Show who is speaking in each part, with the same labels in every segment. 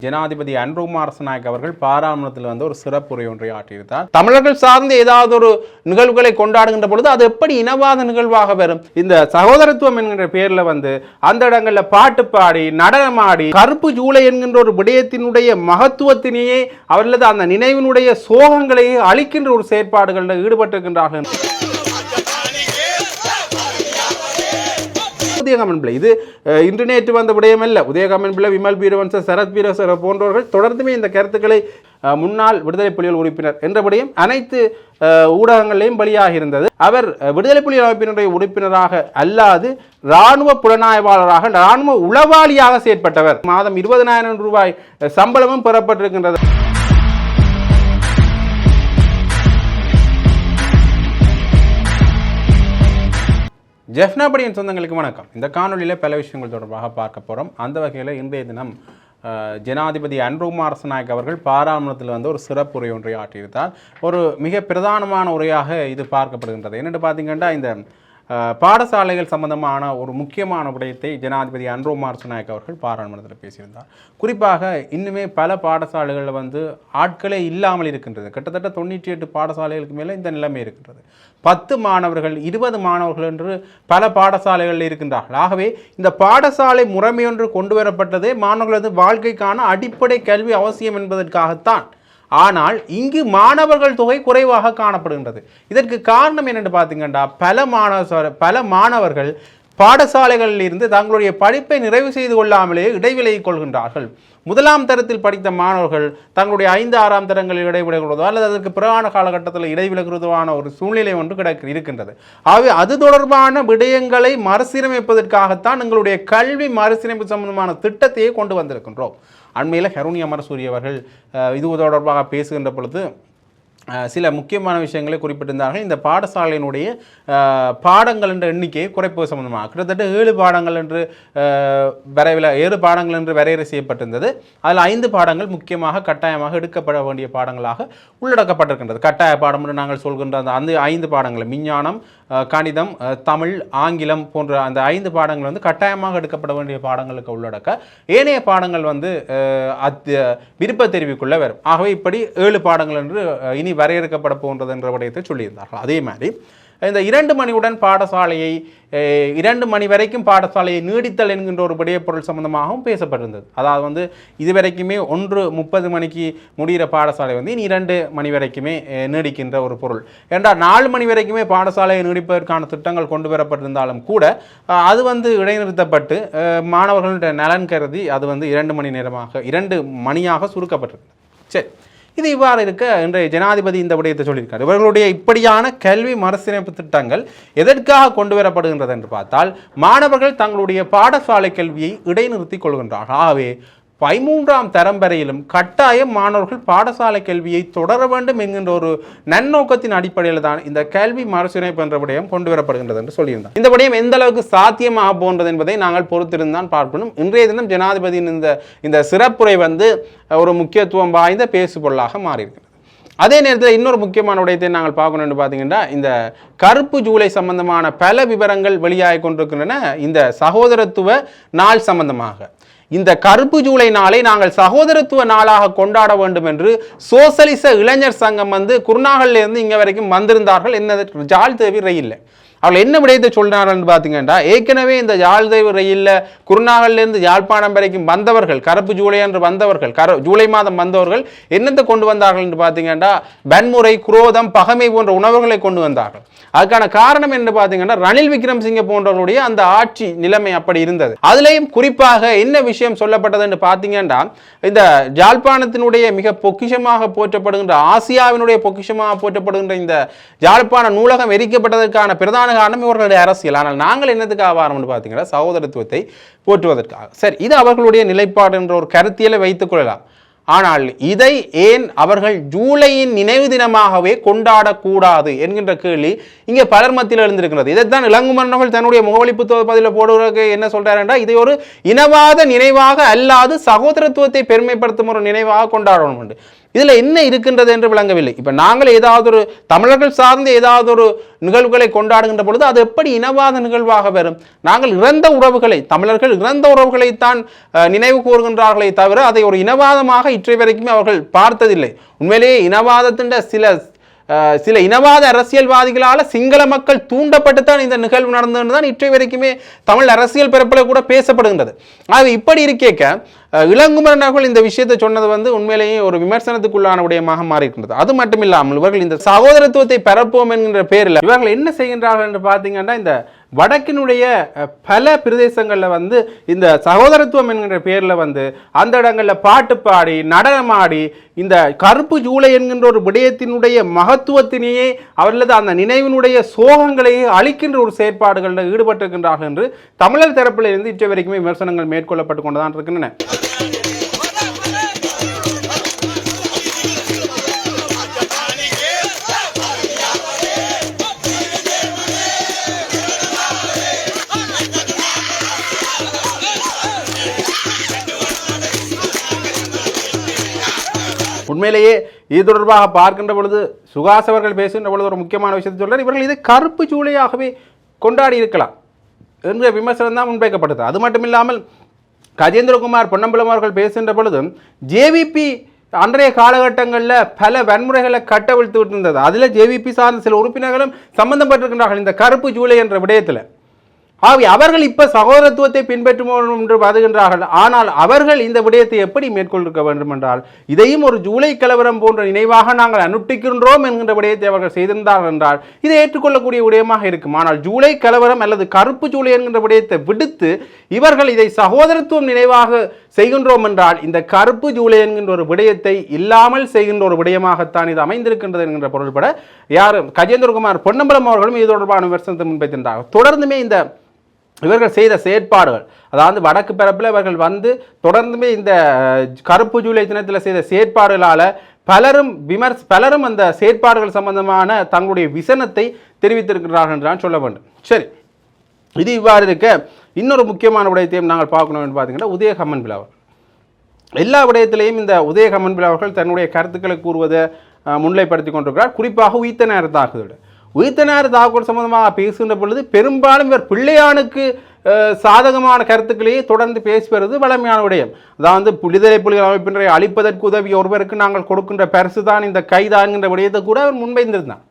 Speaker 1: ஜனாதிபதி அன்ருகுமார் அரசநாயக் அவர்கள் பாராளுமன்றத்தில் ஒரு சிறப்புரை ஒன்றை ஆற்றியிருந்தார். தமிழர்கள் சார்ந்து ஏதாவது ஒரு நிகழ்வுகளை கொண்டாடுகின்ற பொழுது அது எப்படி இனவாத நிகழ்வாக வரும்? இந்த சகோதரத்துவம் என்கின்ற பேர்ல அந்த இடங்கள்ல பாட்டு பாடி நடனமாடி கருப்பு ஜூலை என்கின்ற ஒரு விடயத்தினுடைய மகத்துவத்தினையே அவர்களது அந்த நினைவினுடைய சோகங்களையே அளிக்கின்ற ஒரு செயற்பாடுகளில் ஈடுபட்டிருக்கின்றார்கள். உதயகமன் பிள்ளை இது இன்று நேற்று வந்த விடயம் அல்ல. உதயகமன் பிள்ளை, விமல் வீரவன்ச, சரத் வீரசர போன்றவர்கள் தொடர்ந்துமே இந்த கருத்துக்களை முன்னாள் விடுதலை புலிகள் உறுப்பினர் என்றபடியும் அனைத்து ஊடகங்களிலும் பலியாக இருந்தது. அவர் விடுதலை புலிகள் அமைப்பினுடைய உறுப்பினராக அல்லாது இராணுவ புலனாய்வாளராக இராணுவ உளவாளியாக செயற்பட்டவர். மாதம் 20,000 ரூபாய் சம்பளமும் பெறப்பட்டிருக்கின்றது. ஜெஃப்னாபடியின் சொந்தங்களுக்கு வணக்கம். இந்த காணொலியில் பல விஷயங்கள் தொடர்பாக பார்க்க போகிறோம். அந்த வகையில் இன்றைய தினம் ஜனாதிபதி அன்ருகுமார் அரசநாயக் அவர்கள் பாராளுமன்றத்தில் ஒரு சிறப்புரை ஒன்றை ஆற்றியிருந்தார். ஒரு மிக பிரதானமான உரையாக இது பார்க்கப்படுகின்றது. என்னென்னு பார்த்தீங்கன்னா, இந்த பாடசாலைகள் சம்பந்தமான ஒரு முக்கியமான விடயத்தை ஜனாதிபதி அன்ருகுமார் அரசநாயக் அவர்கள் பாராளுமன்றத்தில் பேசியிருந்தார். குறிப்பாக இன்னுமே பல பாடசாலைகளில் ஆட்களே இல்லாமல் இருக்கின்றது. கிட்டத்தட்ட 98 பாடசாலைகளுக்கு மேலே இந்த நிலைமை இருக்கின்றது. 10 மாணவர்கள் 20 மாணவர்கள் என்று பல பாடசாலைகளில் இருக்கின்றார்கள். ஆகவே இந்த பாடசாலை முறைமையொன்று கொண்டு வரப்பட்டதே மாணவர்களது வாழ்க்கைக்கான அடிப்படை கல்வி அவசியம் என்பதற்காகத்தான். ஆனால் இங்கு மாணவர்கள் தொகை குறைவாக காணப்படுகின்றது. இதற்கு காரணம் என்னென்னு பார்த்தீங்கன்னா, பல மாணவர்கள் பாடசாலைகளில் இருந்து தங்களுடைய படிப்பை நிறைவு செய்து கொள்ளாமலே இடைவிலகிக் கொள்கின்றார்கள். முதலாம் தரத்தில் படித்த மாணவர்கள் தங்களுடைய 5, 6ஆம் தரங்களில் இடைவிலகுவதோ அல்லது அதற்கு பிறகான காலகட்டத்தில் இடைவிலகுவதான ஒரு சூழ்நிலை ஒன்று இருக்கின்றது. ஆகவே அது தொடர்பான விடயங்களை மறுசீரமைப்பதற்காகத்தான் எங்களுடைய கல்வி மறுசீரமைப்பு சம்பந்தமான திட்டத்தையே கொண்டு வந்திருக்கின்றோம். அண்மையில் ஹருணி அமரசூரிய அவர்கள் இது தொடர்பாக பேசுகின்ற பொழுது சில முக்கியமான விஷயங்களை குறிப்பிட்டிருந்தார்கள். இந்த பாடசாலையினுடைய பாடங்கள் என்ற எண்ணிக்கையை குறைப்பது சம்பந்தமாக கிட்டத்தட்ட 7 பாடங்கள் என்று 7 பாடங்கள் என்று வரையறை செய்யப்பட்டிருந்தது. அதில் 5 பாடங்கள் முக்கியமாக கட்டாயமாக எடுக்கப்பட வேண்டிய பாடங்களாக உள்ளடக்கப்பட்டிருக்கின்றது. கட்டாய பாடம் என்று நாங்கள் சொல்கின்ற அந்த 5 பாடங்கள் விஞ்ஞானம், கணிதம், தமிழ், ஆங்கிலம் போன்ற அந்த 5 பாடங்கள் கட்டாயமாக எடுக்கப்பட வேண்டிய பாடங்களுக்கு உள்ளடக்க ஏனைய பாடங்கள் விருப்ப தெரிவிக்குள்ள வரும். ஆகவே இப்படி 7 பாடங்கள் என்று இனி வரையறுக்கப்பட போன்றது என்ற விடயத்தை சொல்லியிருந்தார்கள். அதே மாதிரி இந்த 2 மணியுடன் பாடசாலையை 2 மணி வரைக்கும் பாடசாலையை நீடித்தல் என்கின்ற ஒரு விடயப்பொருள் சம்பந்தமாகவும் பேசப்பட்டிருந்தது. அதாவது இதுவரைக்குமே 1:30 மணிக்கு முடிகிற பாடசாலை இனி 2 மணி வரைக்குமே நீடிக்கின்ற ஒரு பொருள் என்றால் 4 மணி வரைக்குமே பாடசாலையை நீடிப்பதற்கான திட்டங்கள் கொண்டு வரப்பட்டிருந்தாலும் கூட அது இடைநிறுத்தப்பட்டு மாணவர்களுடைய நலன் கருதி அது 2 மணியாக சுருக்கப்பட்டிருக்கு. சரி, இது இவ்வாறு இருக்க இன்றைய ஜனாதிபதி இந்த விடயத்தை சொல்லியிருக்கார். இவர்களுடைய இப்படியான கல்வி மறுசீரமைப்பு திட்டங்கள் எதற்காக கொண்டு வரப்படுகின்றது என்று பார்த்தால், மாணவர்கள் தங்களுடைய பாடசாலை கல்வியை இடைநிறுத்திக் கொள்கின்றார்கள். ஆகவே 13ஆம் தரம் வரையிலும் கட்டாயம் மாணவர்கள் பாடசாலை கல்வியை தொடர வேண்டும் என்கின்ற ஒரு நன்னோக்கத்தின் அடிப்படையில் தான் இந்த கல்வி மறுசீரமைப்பு என்ற விடயம் கொண்டு வரப்படுகின்றது என்று சொல்லியிருந்தார். இந்த விடயம் எந்த அளவுக்கு சாத்தியமாக போன்றது என்பதை நாங்கள் பொறுத்திருந்தான் பார்க்கணும். இன்றைய தினம் ஜனாதிபதியின் இந்த சிறப்புரை ஒரு முக்கியத்துவம் வாய்ந்த பேசுபொருளாக மாறியிருக்கிறது. அதே நேரத்தில் இன்னொரு முக்கியமான விடயத்தை நாங்கள் பார்க்கணும்னு பார்த்தீங்கன்னா, இந்த கருப்பு ஜூலை சம்பந்தமான பல விவரங்கள் வெளியாகி கொண்டிருக்கின்றன. இந்த சகோதரத்துவ நாள் சம்பந்தமாக இந்த கருப்பு ஜூலை நாளை நாங்கள் சகோதரத்துவ நாளாக கொண்டாட வேண்டும் என்று சோசலிச இளைஞர் சங்கம் குருநாகல்ல இருந்து இங்க வரைக்கும் வந்திருந்தார்கள். என்ன ஜாழ்தேவி ரயில்ல அவர்கள் என்ன விடயத்தை சொல்றார்கள் பார்த்தீங்கன்னா, ஏற்கனவே இந்த யாழ்தேவி ரயில்ல குருநாகல்லிருந்து யாழ்ப்பாணம் வரைக்கும் வந்தவர்கள், கருப்பு ஜூலை என்று வந்தவர்கள், ஜூலை மாதம் வந்தவர்கள் என்னத்தை கொண்டு வந்தார்கள் என்று பார்த்தீங்கன்னா, வன்முறை, குரோதம், பகைமை போன்ற உணவுகளை கொண்டு வந்தார்கள். அதுக்கான காரணம் என்று பார்த்தீங்கன்னா, ரணில் விக்ரமசிங்கே போன்றவர்களுடைய அந்த ஆட்சி நிலைமை அப்படி இருந்தது. அதுலேயும் குறிப்பாக என்ன விஷயம் சொல்லப்பட்டது என்று பார்த்தீங்கன்னா, இந்த யாழ்ப்பாணத்தினுடைய மிக பொக்கிஷமாக போற்றப்படுகின்ற, ஆசியாவினுடைய பொக்கிஷமாக போற்றப்படுகின்ற இந்த யாழ்ப்பாண நூலகம் எரிக்கப்பட்டதற்கான பிரதான காரணம் இவர்களுடைய அரசியல். ஆனால் நாங்கள் என்னதுக்காக வாரம் பார்த்தீங்கன்னா, சகோதரத்துவத்தை போற்றுவதற்காக. சரி, இது அவர்களுடைய நிலைப்பாடு என்ற ஒரு கருத்தியலை வைத்துக் கொள்ளலாம். ஆனால் இதை ஏன் அவர்கள் ஜூலையின் நினைவு தினமாகவே கொண்டாடக்கூடாது என்கின்ற கேள்வி இங்கே பலர் மத்தியில் எழுந்திருக்கிறது. இதைத்தான் இளங்குமரன் அவர்கள் தன்னுடைய முகவலிப்பு பதில போடுவதற்கு என்ன சொல்றார் என்றால், இதை ஒரு இனவாத நினைவாக அல்லாது சகோதரத்துவத்தை பெருமைப்படுத்தும் ஒரு நினைவாக கொண்டாடணும் என்று. இதுல என்ன இருக்கின்றது என்று விளங்கவில்லை. இப்ப நாங்கள் ஏதாவது ஒரு தமிழர்கள் சார்ந்த ஏதாவது ஒரு நிகழ்வுகளை கொண்டாடுகின்ற பொழுது அது எப்படி இனவாத நிகழ்வாக வரும்? நாங்கள் இறந்த உறவுகளை, தமிழர்கள் இறந்த உறவுகளைத்தான் நினைவு கூறுகின்றார்களே தவிர அதை ஒரு இனவாதமாக இற்றை வரைக்குமே அவர்கள் பார்த்ததில்லை. உண்மையிலேயே இனவாதத்தின் சில இனவாத அரசியல்வாதிகளால் சிங்கள மக்கள் தூண்டப்பட்டு தான் இந்த நிகழ்வு நடந்ததுன்னு தான் இற்றை வரைக்குமே தமிழ் அரசியல் பரப்பில் கூட பேசப்படுகின்றது. ஆக இப்படி இருக்கேக்க இளங்குமரன் அவர்கள் இந்த விஷயத்தை சொன்னது உண்மையிலேயே ஒரு விமர்சனத்துக்குள்ளான விடயமாக மாறியிருக்கின்றது. அது மட்டும் இல்லாமல் இவர்கள் இந்த சகோதரத்துவத்தை பரப்போம் என்கின்ற பேரில் இவர்கள் என்ன செய்கின்றார்கள் என்று பார்த்தீங்கன்னா, இந்த வடக்கினுடைய பல பிரதேசங்களில் இந்த சகோதரத்துவம் என்கின்ற பேரில் அந்த இடங்களில் பாட்டு பாடி நடனமாடி இந்த கருப்பு ஜூலை என்கின்ற ஒரு விடயத்தினுடைய மகத்துவத்தினையே அவர்களது அந்த நினைவினுடைய சோகங்களையே அளிக்கின்ற ஒரு செயற்பாடுகளில் ஈடுபட்டிருக்கின்றார்கள் என்று தமிழர் தரப்பில் இருந்து இற்றை வரைக்குமே விமர்சனங்கள் மேற்கொள்ளப்பட்டு கொண்டுதான் இருக்கின்றன. உண்மையிலேயே இது தொடர்பாக பார்க்கின்ற பொழுது சுகாஸ் அவர்கள் பேசுகின்ற பொழுது ஒரு முக்கியமான விஷயத்தை சொல்றார். இவர்கள் இதை கருப்பு ஜூலையாகவே கொண்டாடி இருக்கலாம் என்ற விமர்சனம் தான் முன்வைக்கப்பட்டது. அது மட்டும் இல்லாமல் கஜேந்திரகுமார் பொன்னம்பலம் அவர்கள் பேசுகின்ற பொழுது ஜேவிபி அன்றைய காலகட்டங்களில் பல வன்முறைகளை கட்டவிழ்த்து விட்டிருந்தது. அதில் ஜேவிபி சார்ந்த சில உறுப்பினர்களும் சம்பந்தப்பட்டிருக்கின்றார்கள் இந்த கருப்பு ஜூலை என்ற விடயத்தில். ஆகவே அவர்கள் இப்ப சகோதரத்துவத்தை பின்பற்றுவோம் என்று வருகின்றார்கள். ஆனால் அவர்கள் இந்த விடயத்தை எப்படி மேற்கொண்டிருக்க வேண்டும் என்றால், இதையும் ஒரு ஜூலை கலவரம் போன்ற நினைவாக நாங்கள் அனுஷ்டிக்கின்றோம் என்கின்ற விடயத்தை அவர்கள் செய்திருந்தார்கள் என்றால் இதை ஏற்றுக்கொள்ளக்கூடிய விடயமாக இருக்கும். ஆனால் ஜூலை கலவரம் அல்லது கருப்பு ஜூலை என்கின்ற விடயத்தை விடுத்து இவர்கள் இதை சகோதரத்துவம் நினைவாக செய்கின்றோம் என்றால் இந்த கருப்பு ஜூலை என்கின்ற ஒரு விடயத்தை இல்லாமல் செய்கின்ற ஒரு விடயமாகத்தான் இது அமைந்திருக்கின்றது என்கின்ற பொருள்பட யாரும் கஜேந்திரகுமார் பொன்னம்பலம் அவர்களும் இது தொடர்பான விமர்சனத்தை முன்வைத்திருந்தார்கள். தொடர்ந்துமே இந்த இவர்கள் செய்த செயற்பாடுகள், அதாவது வடக்கு பரப்பில் இவர்கள் தொடர்ந்துமே இந்த கருப்பு ஜூலை தினத்தில் செய்த செயற்பாடுகளால் பலரும் அந்த செயற்பாடுகள் சம்பந்தமான தங்களுடைய விசனத்தை தெரிவித்திருக்கிறார்கள் என்றான் சொல்ல வேண்டும். சரி, இது இவ்வாறு இருக்க இன்னொரு முக்கியமான விடயத்தையும் நாங்கள் பார்க்கணும் என்று பார்த்தீங்கன்னா, உதய கம்மன்பில் அவர்கள் எல்லா விடயத்திலையும் இந்த உதய கம்மன்பில் அவர்கள் தன்னுடைய கருத்துக்களை கூறுவதை முன்னிலைப்படுத்தி கொண்டிருக்கிறார். குறிப்பாக உயிர்த்த நேர தாக்குதல் தாக்குதல் சம்பந்தமாக பேசுகின்ற பொழுது பெரும்பாலும் இவர் பிள்ளையானுக்கு சாதகமான கருத்துக்களையே தொடர்ந்து பேசி வருவது வளமையான விடயம். அதாவது விடுதலை புலிகள் அமைப்பினரை அழிப்பதற்கு உதவி ஒருவருக்கு நாங்கள் கொடுக்கின்ற பரிசு தான் இந்த கைதான்கின்ற விடயத்தை கூட அவர் முன்வைந்திருந்தார்.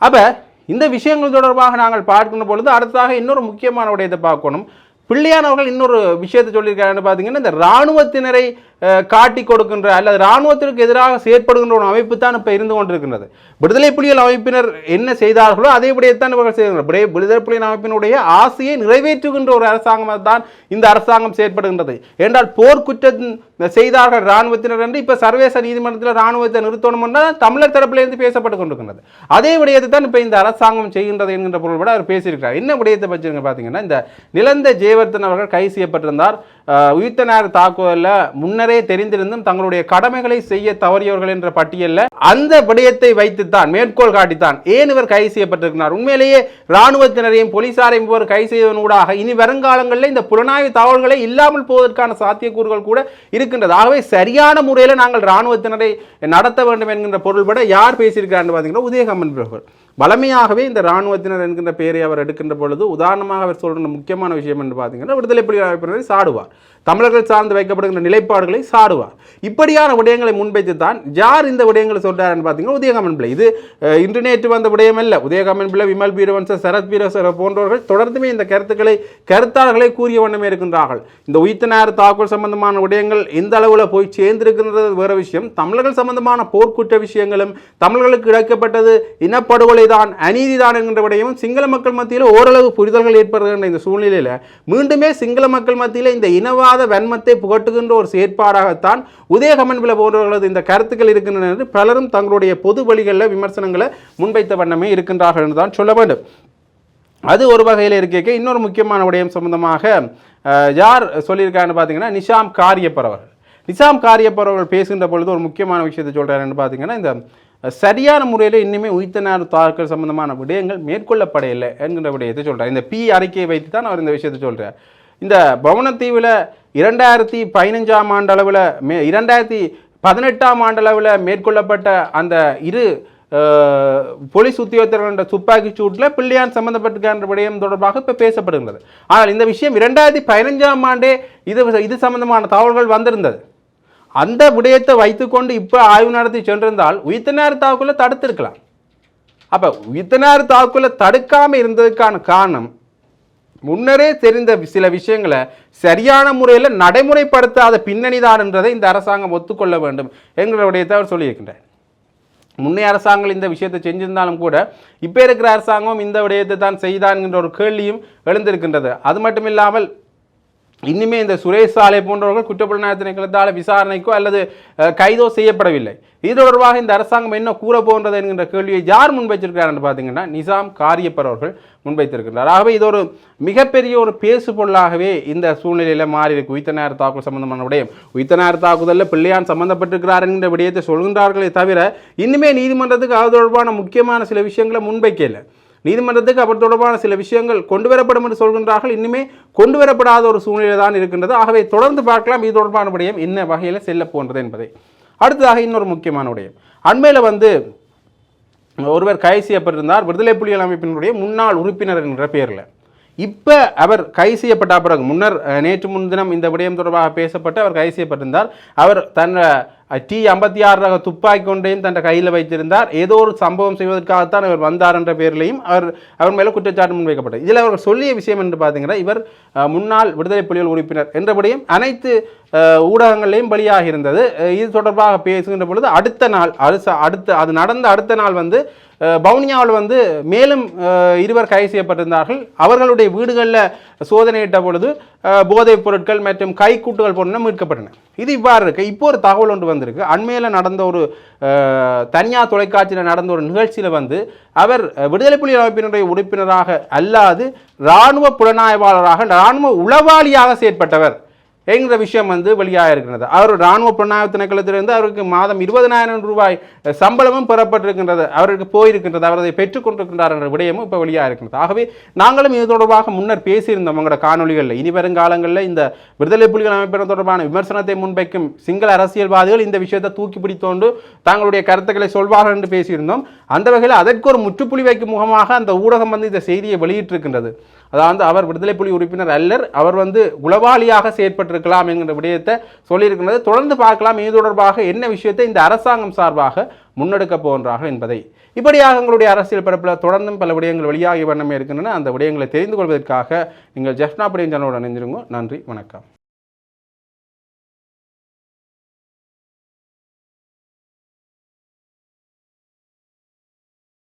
Speaker 1: அப்ப இந்த விஷயங்கள் தொடர்பாக நாங்கள் பார்க்கின்ற பொழுது அடுத்ததாக இன்னொரு முக்கியமான விடயத்தை பார்க்கணும். பிள்ளையான் அவர்கள் இன்னொரு விஷயத்தை சொல்லியிருக்காருன்னு பார்த்தீங்கன்னா, இந்த இராணுவத்தினரை காட்டி கொடுக்கின்ற அல்லது இராணுவத்திற்கு எதிராக செயற்படுகின்ற ஒரு அமைப்பு தான் இப்போ இருந்து கொண்டிருக்கின்றது. விடுதலை புலிகள் அமைப்பினர் என்ன செய்தார்களோ அதே விடயத்தான் இவர்கள் செய்கின்றனர். விடுதலை புலிகள் அமைப்பினுடைய ஆசையை நிறைவேற்றுகின்ற ஒரு அரசாங்கம் தான் இந்த அரசாங்கம் செயற்படுகின்றது. என்றால் போர்க்குற்றம் செய்தார்கள் இராணுவத்தினர் என்று இப்போ சர்வதேச நீதிமன்றத்தில் இராணுவத்தை நிறுத்தணும் என்றால் தமிழர் தரப்பிலிருந்து பேசப்பட்டு கொண்டிருக்கின்றது. அதே விடயத்தை தான் இப்போ இந்த அரசாங்கம் செய்கின்றது என்கின்ற பொருள்பட அவர் பேசியிருக்கிறார். என்ன விடயத்தை பற்றி பார்த்தீங்கன்னா, இந்த நிலந்த ஜெயவர்தன் அவர்கள் கைது செய்யப்பட்டிருந்தார். உயிர்த்த நேர தாக்குதலில் முன்னரே தெரிந்திருந்தும் தங்களுடைய கடமைகளை செய்ய தவறியவர்கள் என்ற பட்டியலில் அந்த விடயத்தை வைத்துத்தான் மேற்கோள் காட்டித்தான் ஏன் இவர் கைது செய்யப்பட்டிருக்கிறார். உண்மையிலேயே இராணுவத்தினரையும் போலீசாரையும் இவர் கைது செய்வதனூடாக இனி வருங்காலங்களில் இந்த புலனாய்வு தகவல்களை இல்லாமல் போவதற்கான சாத்தியக்கூறுகள் கூட இருக்கின்றது. ஆகவே சரியான முறையில் நாங்கள் இராணுவத்தினரை நடத்த வேண்டும் என்கின்ற பொருள்பட யார் பேசியிருக்கிறார் பார்த்தீங்கன்னா, உதயகம்மன் அவர்கள் வளமையாகவே இந்த இராணுவத்தினர் என்கின்ற பெயரை அவர் எடுக்கின்ற பொழுது உதாரணமாக அவர் சொல்கிற முக்கியமான விஷயம் என்று பார்த்தீங்கன்னா, விடுதலை புலிகள் அமைப்பினரை சாடுவார், தமிழர்கள் சார்ந்து வைக்கப்படுகின்ற நிலைப்பாடுகளை சாடுவார். இப்படியான விடயங்களை முன்வைத்து தான் யார் இந்த விடயங்களை சொல்றாருன்னு பார்த்தீங்கன்னா, உதயகம்மன் பிள்ளை. இது இன்று நேற்று வந்த விடயம் அல்ல. உதயகம்மன் பிள்ளை, விமல் வீரவன்ச, சரத் வீரசர போன்றவர்கள் தொடர்ந்துமே இந்த கருத்தாளர்களை கூறிய வண்ணமே இருக்கின்றார்கள். இந்த உயிர்த்த நேர தாக்குதல் சம்பந்தமான விடயங்கள் எந்த அளவில் போய் சேர்ந்திருக்கின்றது வேற விஷயம். தமிழர்கள் சம்பந்தமான போர்க்குற்ற விஷயங்களும் தமிழர்களுக்கு இழைக்கப்பட்டது இனப்படுகொலை தான், அநீதி தான் என்கின்ற விடயமும் சிங்கள மக்கள் மத்தியில் ஓரளவு புரிதல்கள் ஏற்படுகின்ற இந்த சூழ்நிலையில் மீண்டுமே சிங்கள மக்கள் மத்தியில் இந்த இனவாத வன்மத்தை புகட்டுகின்ற ஒரு செயற்பாடாகத்தான் உதயகம்மன் பிள்ளை போன்றவர்களது இந்த கருத்துக்கள் இருக்கின்றன என்று பலரும் தங்களுடைய பொது வழிகளில் விமர்சனங்களை முன்வைத்த வண்ணமே இருக்கின்றார்கள் என்று தான் சொல்ல வேண்டும். அது ஒரு வகையில் இருக்க இன்னொரு முக்கியமான விடயம் சம்பந்தமாக யார் சொல்லியிருக்காருன்னு பார்த்தீங்கன்னா, நிஷாம் காரியப்பர் அவர்கள். நிசாம் காரியப்பர் அவர்கள் பேசுகின்ற பொழுது ஒரு முக்கியமான விஷயத்தை சொல்கிறாருன்னு பார்த்தீங்கன்னா, இந்த சரியான முறையில் இன்னுமே உயிர்த்தனார் தாக்கல் சம்பந்தமான விடயங்கள் மேற்கொள்ளப்படையில்லை என்கின்ற விடயத்தை சொல்கிறார். இந்த அறிக்கையை வைத்து தான் அவர் இந்த விஷயத்தை சொல்கிறார். இந்த பவனத்தீவில் 2015ஆம் ஆண்டளவில் 2018ஆம் ஆண்டளவில் மேற்கொள்ளப்பட்ட அந்த இரு போலீஸ் உத்தியோகத்தர்கள துப்பாக்கி சூட்டில் பிள்ளையான் சம்பந்தப்பட்டிருக்கின்ற விடயம் தொடர்பாக இப்போ பேசப்படுகிறது. ஆனால் இந்த விஷயம் 2015ஆம் ஆண்டே இது சம்பந்தமான தகவல்கள் வந்திருந்தது. அந்த விடயத்தை வைத்துக்கொண்டு இப்போ ஆய்வு நடத்தி சென்றிருந்தால் உயிர்த்தனார் தாக்குதலை தடுத்திருக்கலாம். அப்போ உயிர்த்தனார் தாக்குதலை தடுக்காமல் இருந்ததுக்கான காரணம் முன்னரே தெரிந்த சில விஷயங்களை சரியான முறையில் நடைமுறைப்படுத்தாத பின்னணிதான் என்றதை இந்த அரசாங்கம் ஒத்துக்கொள்ள வேண்டும் என்கிற விடயத்தை அவர் சொல்லியிருக்கின்றார். முன்னே அரசாங்கம் இந்த விஷயத்தை செஞ்சிருந்தாலும் கூட இப்போ இருக்கிற அரசாங்கம் இந்த விடயத்தை தான் செய்தான் என்கின்ற ஒரு கேள்வியும் எழுந்திருக்கின்றது. அது மட்டும் இல்லாமல் இன்னுமே இந்த சுரேஷ் சாலை போன்றவர்கள் குற்றப்புலனாய்வு திணைக்களத்தால் விசாரணைக்கோ அல்லது கைதோ செய்யப்படவில்லை. இது தொடர்பாக இந்த அரசாங்கம் என்ன கூற போன்றது என்கின்ற கேள்வியை யார் முன்வைச்சிருக்கிறார் என்று பார்த்தீங்கன்னா நிசாம் காரியப்பர் அவர்கள் முன்வைத்திருக்கிறார். ஆகவே இது ஒரு மிகப்பெரிய ஒரு பேசு பொருளாகவே இந்த சூழ்நிலையில் மாறி இருக்கு. உயிர்த்தனார் தாக்குதல் சம்பந்தமான விடயம், உயிர்த்தனார் தாக்குதலில் பிள்ளையான் சம்பந்தப்பட்டிருக்கிறார் என்கிற விடயத்தை சொல்கின்றார்களே தவிர இன்னுமே நீதிமன்றத்துக்கு அது தொடர்பான முக்கியமான சில விஷயங்களை முன்வைக்கல. நீதிமன்றத்துக்கு அவர் தொடர்பான சில விஷயங்கள் கொண்டு வரப்படும் என்று சொல்கின்றார்கள். இன்னுமே கொண்டு வரப்படாத ஒரு சூழ்நிலை தான் இருக்கின்றது. ஆகவே தொடர்ந்து பார்க்கலாம் இது தொடர்பான விடயம் என்ன வகையில் செல்ல போன்றது என்பதை. அடுத்ததாக இன்னொரு முக்கியமான விடயம், அண்மையில் ஒருவர் கைது செய்யப்பட்டிருந்தார் விடுதலை புலிகள் அமைப்பினுடைய முன்னாள் உறுப்பினர் என்ற பெயரில். இப்போ அவர் கைது செய்யப்பட்ட பிறகு முன்னர் நேற்று முன்தினம் இந்த விடயம் தொடர்பாக பேசப்பட்டு அவர் கைது செய்யப்பட்டிருந்தார். அவர் தன் T56 ரக துப்பாக்கி கொண்டையும் தன் கையில் வைத்திருந்தார். ஏதோ ஒரு சம்பவம் செய்வதற்காகத்தான் அவர் வந்தார் என்ற பெயரிலையும் அவர் மேலே குற்றச்சாட்டு முன்வைக்கப்பட்டது. இதில் அவர்கள் சொல்லிய விஷயம் என்று பார்த்தீங்கன்னா, இவர் முன்னாள் விடுதலை புலிகள் உறுப்பினர் என்றபடியும் அனைத்து ஊடகங்களையும் பலியாக இருந்தது. இது தொடர்பாக பேசுகின்ற பொழுது அது நடந்த அடுத்த நாள் பவுனியாவில் மேலும் இருவர் கைது செய்யப்பட்டிருந்தார்கள். அவர்களுடைய வீடுகளில் சோதனையிட்ட பொழுது போதைப் பொருட்கள் மற்றும் கைக்கூட்டுகள் போன்ற மீட்கப்பட்டன. இது இவ்வாறு இருக்கு. இப்போ ஒரு தகவல் ஒன்று வந்திருக்கு. அண்மையில் நடந்த ஒரு தனியார் தொலைக்காட்சியில் நடந்த ஒரு நிகழ்ச்சியில் அவர் விடுதலை புலிகள் அமைப்பினுடைய உறுப்பினராக அல்லாது இராணுவ புலனாய்வாளராக இராணுவ உளவாளியாக செயற்பட்டவர் என்கிற விஷயம் வெளியாக இருக்கிறது. அவர் இராணுவ புலனாய்வு திணைக்களத்திலிருந்து அவருக்கு மாதம் 20,000 ரூபாய் சம்பளமும் பெறப்பட்டிருக்கின்றது, அவருக்கு போயிருக்கின்றது, அவர் அதை பெற்றுக்கொண்டிருக்கின்றார் என்ற விடயமும் இப்போ வெளியாக இருக்கின்றது. ஆகவே நாங்களும் இது தொடர்பாக முன்னர் பேசியிருந்தோம் உங்களோட காணொலிகளில். இனி வருங்காலங்களில் இந்த விடுதலை புலிகள் அமைப்பினர் தொடர்பான விமர்சனத்தை முன்வைக்கும் சிங்கள அரசியல்வாதிகள் இந்த விஷயத்தை தூக்கி பிடித்தோண்டு தங்களுடைய கருத்துக்களை சொல்வார்கள் என்று பேசியிருந்தோம். அந்த வகையில் அதற்கு ஒரு முற்றுப்புள்ளி வைக்கும் முகமாக அந்த ஊடகம் இந்த செய்தியை வெளியிட்டிருக்கின்றது. அதாவது அவர் விடுதலை புலி உறுப்பினர் அல்லர், அவர் உளவாளியாக செயற்பட்டிருக்கலாம் என்கிற விடயத்தை சொல்லியிருக்கிறது. தொடர்ந்து பார்க்கலாம் இது தொடர்பாக என்ன விஷயத்தை இந்த அரசாங்கம் சார்பாக முன்னெடுக்க போன்றார்கள் என்பதை. இப்படியாக எங்களுடைய அரசியல் பரப்பில் தொடர்ந்தும் பல விடயங்கள் வெளியாகி வண்ணமே இருக்கின்றன. அந்த விடயங்களை தெரிந்து கொள்வதற்காக நீங்கள் ஜெஃப்னா பிரியன் சேனலோடு இணைஞ்சிருங்க. நன்றி, வணக்கம்.